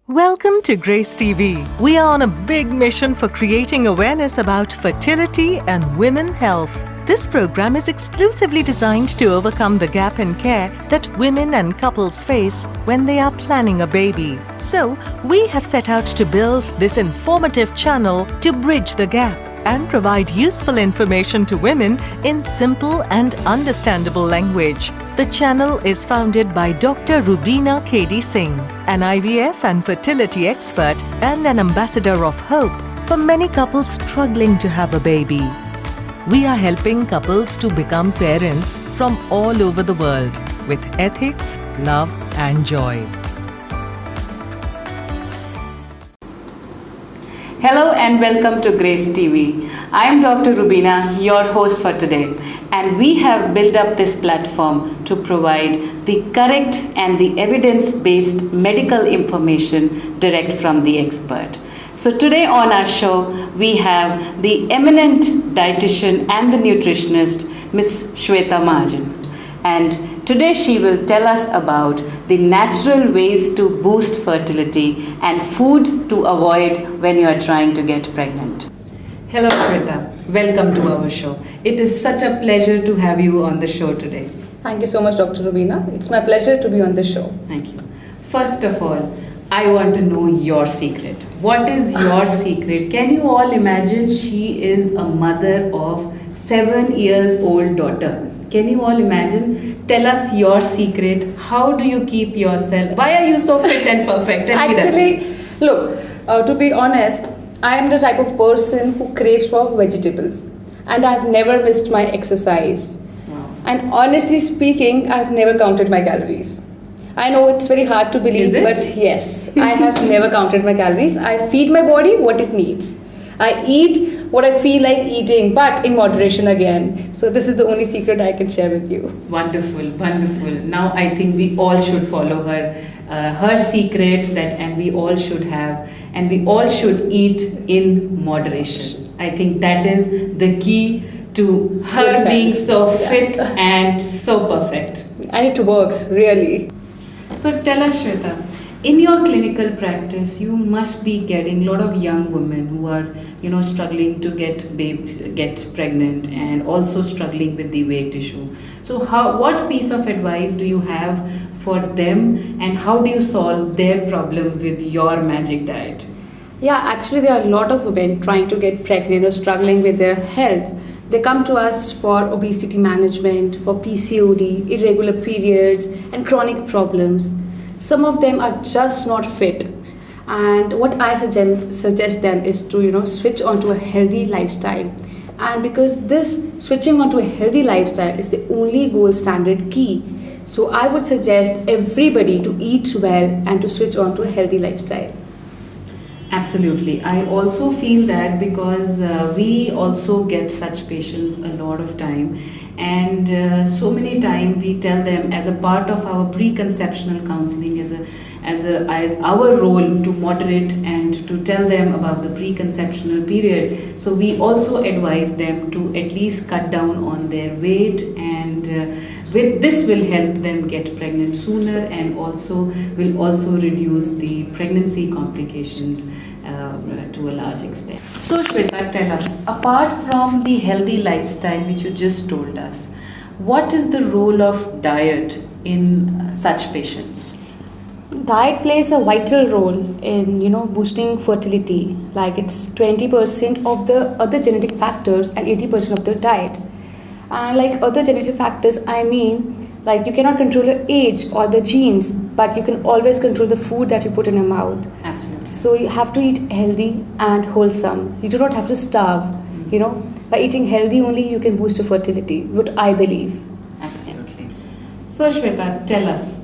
Welcome to Grace TV. We are on a big mission for creating awareness about fertility and women health. This program is exclusively designed to overcome the gap in care that women and couples face when they are planning a baby. So, we have set out to build this informative channel to bridge the gap and provide useful information to women in simple and understandable language. The channel is founded by Dr. Reubina Singh, an IVF and fertility expert and an ambassador of hope for many couples struggling to have a baby. We are helping couples to become parents from all over the world with ethics, love and joy. Hello and welcome to Grace TV. I am Dr. Reubina, your host for today, and we have built up this platform to provide the correct and the evidence-based medical information direct from the expert. So today on our show, we have the eminent dietitian and the nutritionist, Ms. Shweta Mahajan. And today she will tell us about the natural ways to boost fertility and food to avoid when you are trying to get pregnant. Hello Shweta, welcome to our show. It is such a pleasure to have you on the show today. Thank you so much, Dr. Reubina. It's my pleasure to be on the show. Thank you. First of all, I want to know your secret. What is your secret? Can you all imagine she is a mother of 7-year-old daughter? Can you all imagine? Tell us your secret. How do you keep yourself? Why are you so fit and perfect? Tell me that. Actually, look, to be honest, I am the type of person who craves for vegetables. And I've never missed my exercise. Wow. And honestly speaking, I've never counted my calories. I know it's very hard to believe, but yes, I have never counted my calories. I feed my body what it needs. I eat what I feel like eating, but in moderation again. So this is the only secret I can share with you. Wonderful, wonderful. Now I think we all should follow her secret and we all should have, and we all should eat in moderation. I think that is the key to her being so fit and so perfect. And it works, really. So tell us, Shweta, in your clinical practice, you must be getting a lot of young women who are, struggling to get pregnant and also struggling with the weight issue. So what piece of advice do you have for them, and how do you solve their problem with your magic diet? Yeah, actually there are a lot of women trying to get pregnant or struggling with their health. They come to us for obesity management, for PCOD, irregular periods, and chronic problems. Some of them are just not fit. And what I suggest them is to, switch onto a healthy lifestyle. And because this switching onto a healthy lifestyle is the only gold standard key. So I would suggest everybody to eat well and to switch onto a healthy lifestyle. Absolutely. I also feel that because we also get such patients a lot of time, and so many times we tell them as a part of our preconceptional counseling, as our role to moderate and to tell them about the preconceptional period. So we also advise them to at least cut down on their weight, and with this will help them get pregnant sooner, and will also reduce the pregnancy complications to a large extent. So Shweta, tell us, apart from the healthy lifestyle which you just told us, what is the role of diet in such patients? Diet plays a vital role in boosting fertility. Like it's 20% of the other genetic factors and 80% of the diet. And like other genetic factors, I mean, like you cannot control your age or the genes, but you can always control the food that you put in your mouth. Absolutely. So you have to eat healthy and wholesome. You do not have to starve. By eating healthy only you can boost your fertility, what I believe. Absolutely. So Shweta, tell us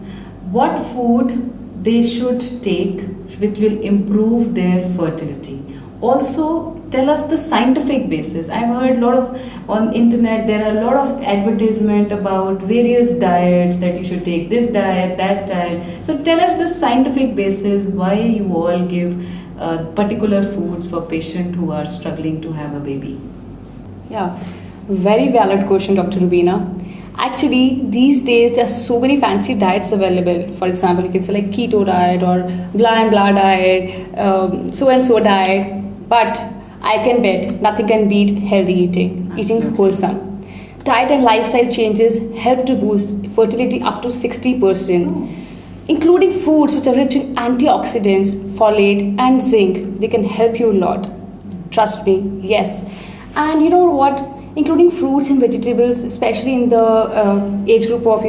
what food they should take which will improve their fertility. Also, tell us the scientific basis. I've heard a lot of on internet. There are a lot of advertisement about various diets that you should take this diet, that diet. So tell us the scientific basis why you all give particular foods for patients who are struggling to have a baby. Yeah, very valid question, Dr. Reubina. Actually, these days there are so many fancy diets available. For example, you can say like keto diet or blah and blah diet, so and so diet. But I can bet nothing can beat healthy eating wholesome. Diet and lifestyle changes help to boost fertility up to 60%. Including foods which are rich in antioxidants, folate, and zinc, they can help you a lot. Trust me, yes. And you know what? Including fruits and vegetables, especially in the age group of,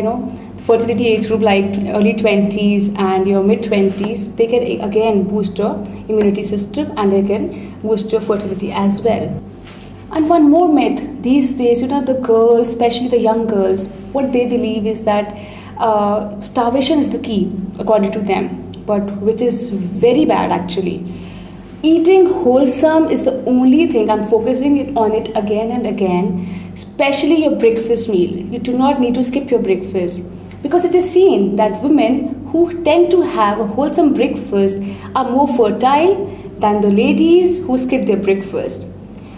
fertility age group like early 20s and your mid 20s, they can again boost your immunity system and they can boost your fertility as well. And one more myth these days, the girls, especially the young girls, what they believe is that starvation is the key, according to them, but which is very bad actually. Eating wholesome is the only thing. I'm focusing on it again and again, especially your breakfast meal. You do not need to skip your breakfast because it is seen that women who tend to have a wholesome breakfast are more fertile than the ladies who skip their breakfast.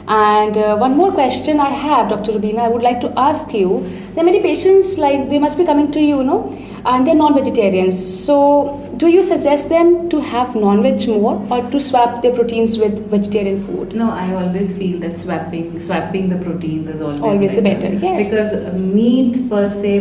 And one more question I have, Dr. Reubina, I would like to ask you. There are many patients, like they must be coming to you, and they're non-vegetarians. So, do you suggest them to have non-veg more or to swap their proteins with vegetarian food? No, I always feel that swapping the proteins is always the better. Yes. Because meat per se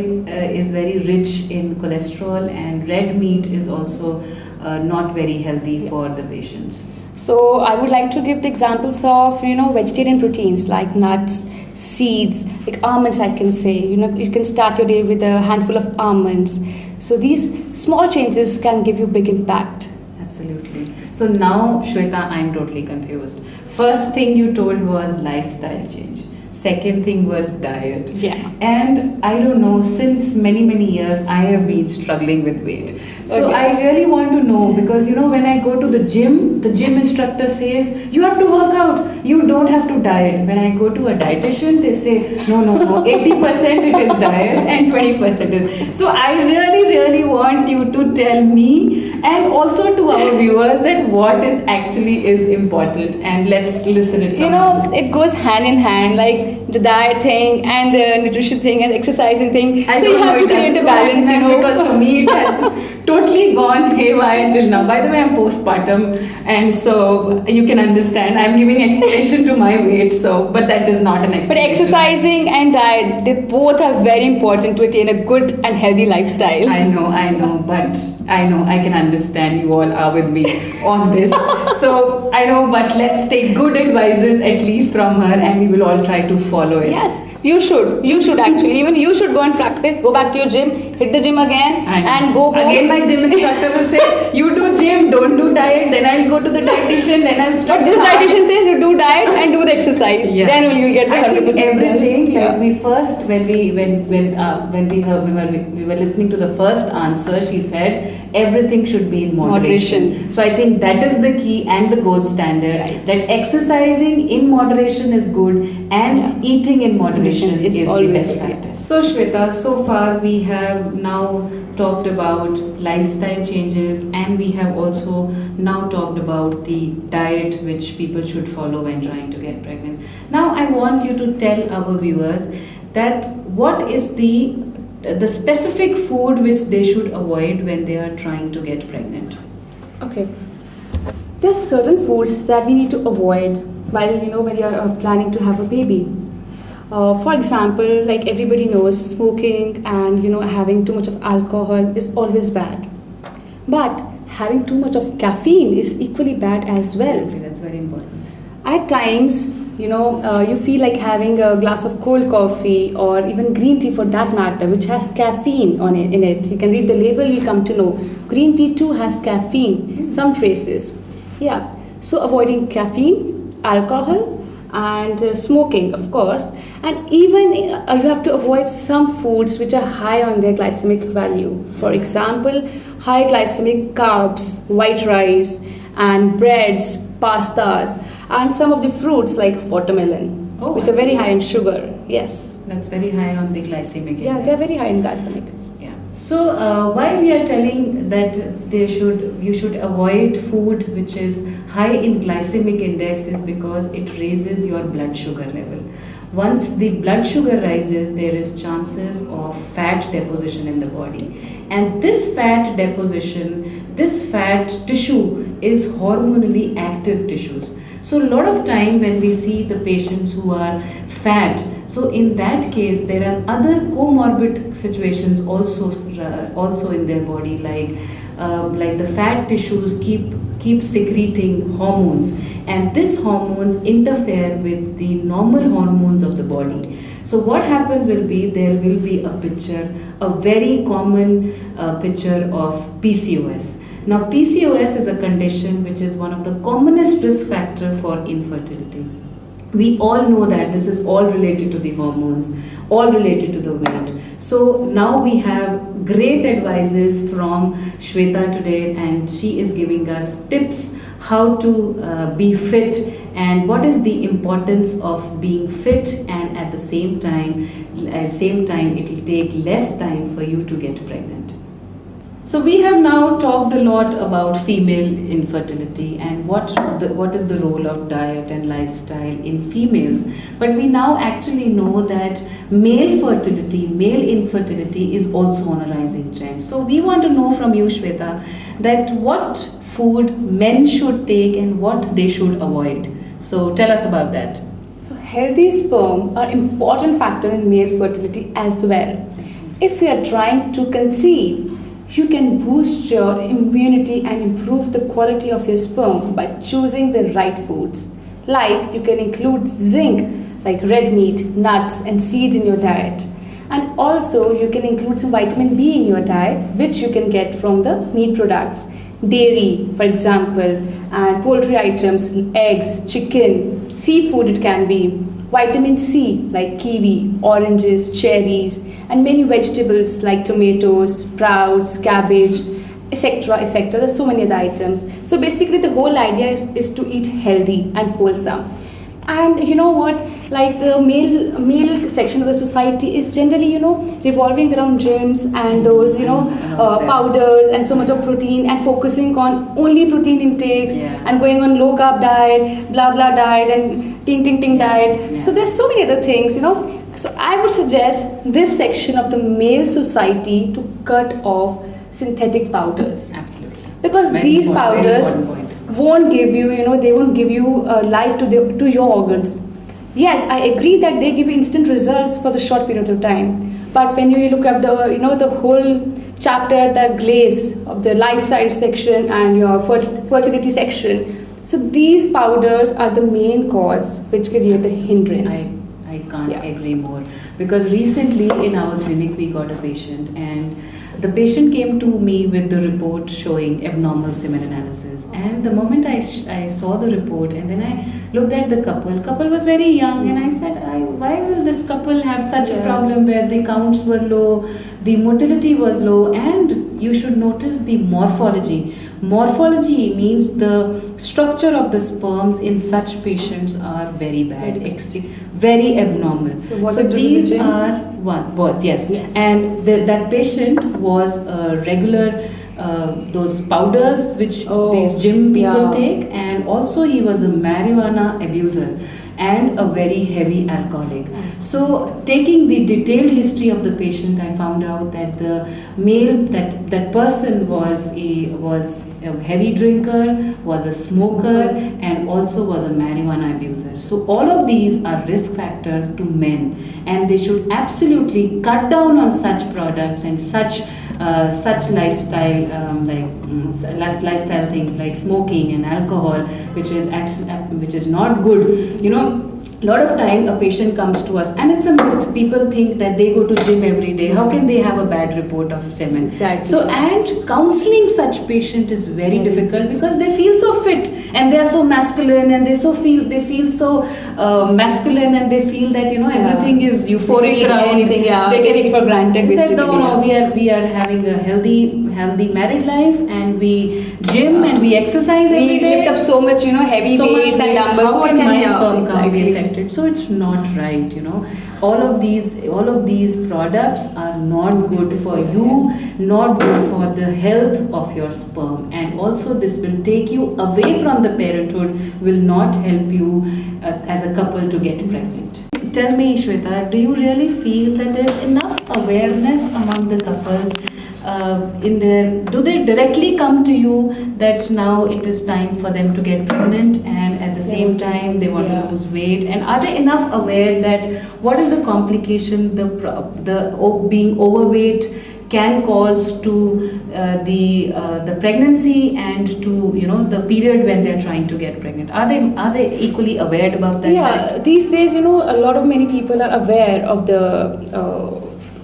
is very rich in cholesterol, and red meat is also not very healthy for the patients. So I would like to give the examples of vegetarian proteins like nuts, seeds, like almonds. I can say you can start your day with a handful of almonds. So these small changes can give you big impact. Absolutely. So now, Shweta, I'm totally confused. First thing you told was lifestyle change. Second thing was diet. Yeah. And I don't know, since many years I have been struggling with weight. So Okay. I really want to know, because when I go to the gym instructor says you have to work out, you don't have to diet. When I go to a dietitian, they say no, 80% it is diet and 20% is. So I really want you to tell me and also to our viewers that what is important, and let's listen it. It goes hand in hand, like the diet thing and the nutrition thing and exercising thing. So you have to create a balance, Because for me it has totally gone haywire till now. By the way, I'm postpartum, and so you can understand I'm giving explanation to my weight. So, but that is not an explanation. But exercising and diet, they both are very important to attain a good and healthy lifestyle. I know, but I can understand you all are with me on this. So I know, but let's take good advices at least from her, and we will all try to follow it. Yes. You should actually. Even you should go and practice. Go back to your gym, hit the gym again, and go home. Again, my gym instructor will say, you do gym, don't do diet. Then I'll go to the dietitian. Then I'll stop. But this dietitian says you do diet and do the exercise. Yeah. Then only you'll get the 100% results. Everything. Yeah. Like we were listening to the first answer, she said everything should be in moderation. So I think that is the key and the gold standard. Right. That exercising in moderation is good, and eating in moderation is the always best practice. So Shweta, so far we have now talked about lifestyle changes, and we have also now talked about the diet which people should follow when trying to get pregnant. Now I want you to tell our viewers that what is the specific food which they should avoid when they are trying to get pregnant. Okay. There are certain foods that we need to avoid while when you are planning to have a baby. For example, like everybody knows, smoking and having too much of alcohol is always bad. But having too much of caffeine is equally bad as well. Absolutely, that's very important. At times, you feel like having a glass of cold coffee or even green tea for that matter, which has caffeine in it. You can read the label, you'll come to know. Green tea too has caffeine, some traces. Yeah. So avoiding caffeine, alcohol, and smoking, of course, and even you have to avoid some foods which are high on their glycemic value. For example, high glycemic carbs, white rice, and breads, pastas, and some of the fruits like watermelon, which are very high in sugar. Yes, that's very high on the glycemic index. Yeah, they are very high in glycemic. Yeah. So why we are telling that you should avoid food which is high in glycemic index is because it raises your blood sugar level. once the blood sugar rises, there is chances of fat deposition in the body. And this fat deposition, this fat tissue is hormonally active tissues. So a lot of time when we see the patients who are fat, so in that case there are other comorbid situations also in their body, like the fat tissues keep secreting hormones, and these hormones interfere with the normal hormones of the body. So what happens will be, there will be a very common picture of PCOS. Now PCOS is a condition which is one of the commonest risk factor for infertility. We all know that this is all related to the hormones, all related to the weight. So now we have great advices from Shweta today, and she is giving us tips how to be fit and what is the importance of being fit, and at the same time it will take less time for you to get pregnant. So we have now talked a lot about female infertility and what is the role of diet and lifestyle in females. But we now actually know that male infertility is also on a rising trend. So we want to know from you, Shweta, that what food men should take and what they should avoid. So tell us about that. So healthy sperm are important factor in male fertility as well. If you are trying to conceive, you can boost your immunity and improve the quality of your sperm by choosing the right foods. Like you can include zinc, like red meat, nuts and seeds in your diet. And also you can include some vitamin B in your diet, which you can get from the meat products. Dairy, for example, and poultry items, eggs, chicken, seafood it can be. Vitamin C like kiwi, oranges, cherries, and many vegetables like tomatoes, sprouts, cabbage, etc. etc. There's so many other items. So basically the whole idea is to eat healthy and wholesome. And you know what, like the male section of the society is generally revolving around gyms and those powders and so much of protein, and focusing on only protein intakes, and going on low carb diet, blah blah diet, and ting diet. So there's so many other things. So I would suggest this section of the male society to cut off synthetic powders. Absolutely. Because these powders won't give you, they won't give you life to your organs. Yes, I agree that they give you instant results for the short period of time. But when you look at the whole chapter, the glaze of the lifestyle section and your fertility section, so these powders are the main cause which create the hindrance. I can't agree more, because recently in our clinic we got a patient, and the patient came to me with the report showing abnormal semen analysis, and the moment I saw the report and then I looked at the couple was very young, and I said, why will this couple have such a problem where the counts were low, the motility was low, and you should notice the morphology. Morphology means the structure of the sperms in such patients are very bad, very abnormal. So these are yes. And that patient was a regular those powders which these gym people take, and also he was a marijuana abuser and a very heavy alcoholic. So taking the detailed history of the patient, I found out that the male, that person was a heavy drinker, was a smoker, and also was a marijuana abuser. So all of these are risk factors to men, and they should absolutely cut down on such products and such lifestyle lifestyle things like smoking and alcohol, which is not good. A lot of time a patient comes to us, and it's a myth. People think that they go to gym every day. How can they have a bad report of semen? Exactly. So, and counseling such patient is very difficult, because they feel so fit and they are so masculine, and they feel so masculine, and they feel that everything is euphoric around. Anything, they get it for granted. We said, no, we are having a healthy married life, and we gym and we exercise every day. We lift up so much, heavy weights and dumbbells. How can my sperm count be affected? So it's not right, all of these products are not good for you, not good for the health of your sperm, and also this will take you away from the parenthood, will not help you as a couple to get pregnant. tell me, Shweta, do you really feel that there's enough awareness among the couples do they directly come to you that now it is time for them to get pregnant, and at the same time they want to lose weight, and are they enough aware that what is the complication being overweight can cause to the pregnancy and to the period when they're trying to get pregnant? Are they equally aware about that? Yeah, these days many people are aware of the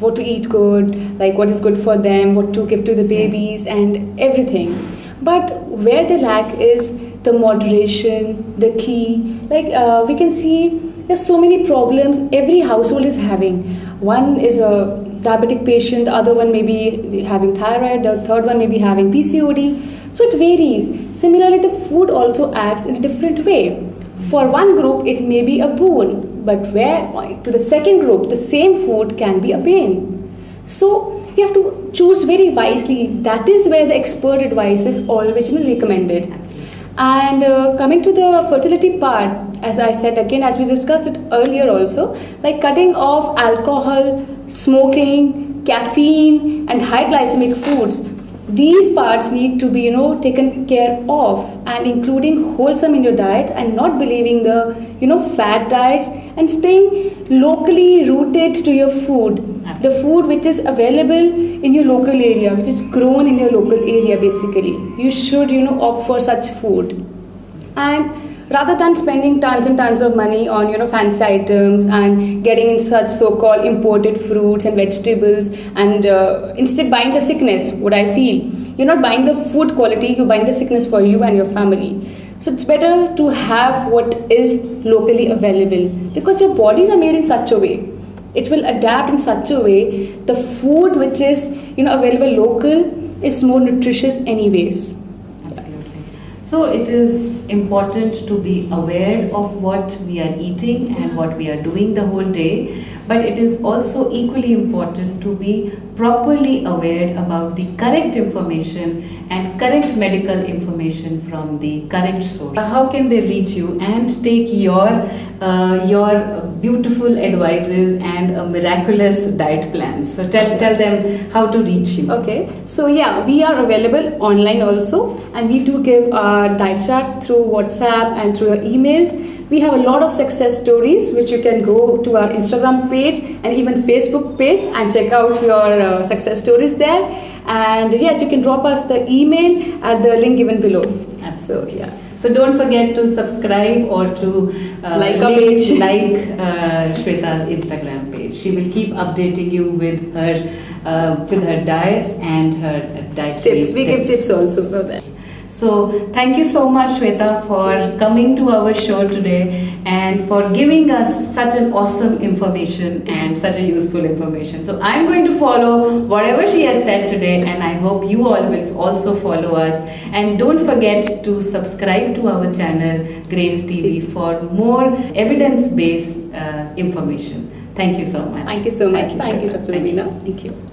what to eat good, like what is good for them, what to give to the babies and everything. But where they lack is the moderation, the key. Like we can see there's so many problems every household is having. One is a diabetic patient, the other one may be having thyroid, the third one may be having PCOD. So it varies. Similarly, the food also acts in a different way. For one group, it may be a boon, but where to the second group, the same food can be a pain. So you have to choose very wisely. That is where the expert advice is always recommended. Absolutely. And coming to the fertility part, as I said again, as we discussed it earlier also, like cutting off alcohol, smoking, caffeine and high glycemic foods, these parts need to be taken care of, and including wholesome in your diet and not believing the fat diets, and staying locally rooted to your food. Absolutely. The food which is available in your local area, which is grown in your local area, basically you should opt for such food. And rather than spending tons and tons of money on fancy items and getting in such so-called imported fruits and vegetables, and instead buying the sickness, what I feel, you're not buying the food quality, you're buying the sickness for you and your family. So it's better to have what is locally available, because your bodies are made in such a way, it will adapt in such a way. The food which is available local is more nutritious anyways. So it is important to be aware of what we are eating and what we are doing the whole day, but it is also equally important to be properly aware about the correct information and correct medical information from the correct source. How can they reach you and take your beautiful advices and a miraculous diet plans? So tell them how to reach you. Okay, so yeah, we are available online also, and we do give our diet charts through WhatsApp and through your emails. We have a lot of success stories which you can go to our Instagram page and even Facebook page and check out your success stories there. And yes, you can drop us the email at the link given below. So yeah. So don't forget to subscribe or to like Shweta's Instagram page. She will keep updating you with her diets and her diet tips. We give tips also for that. So thank you so much, Shweta, for coming to our show today and for giving us such an awesome information and such a useful information. So I'm going to follow whatever she has said today, and I hope you all will also follow us. And don't forget to subscribe to our channel Grace TV for more evidence-based information. Thank you so much. Thank you so much. Thank you, Dr. Reubina. Thank you.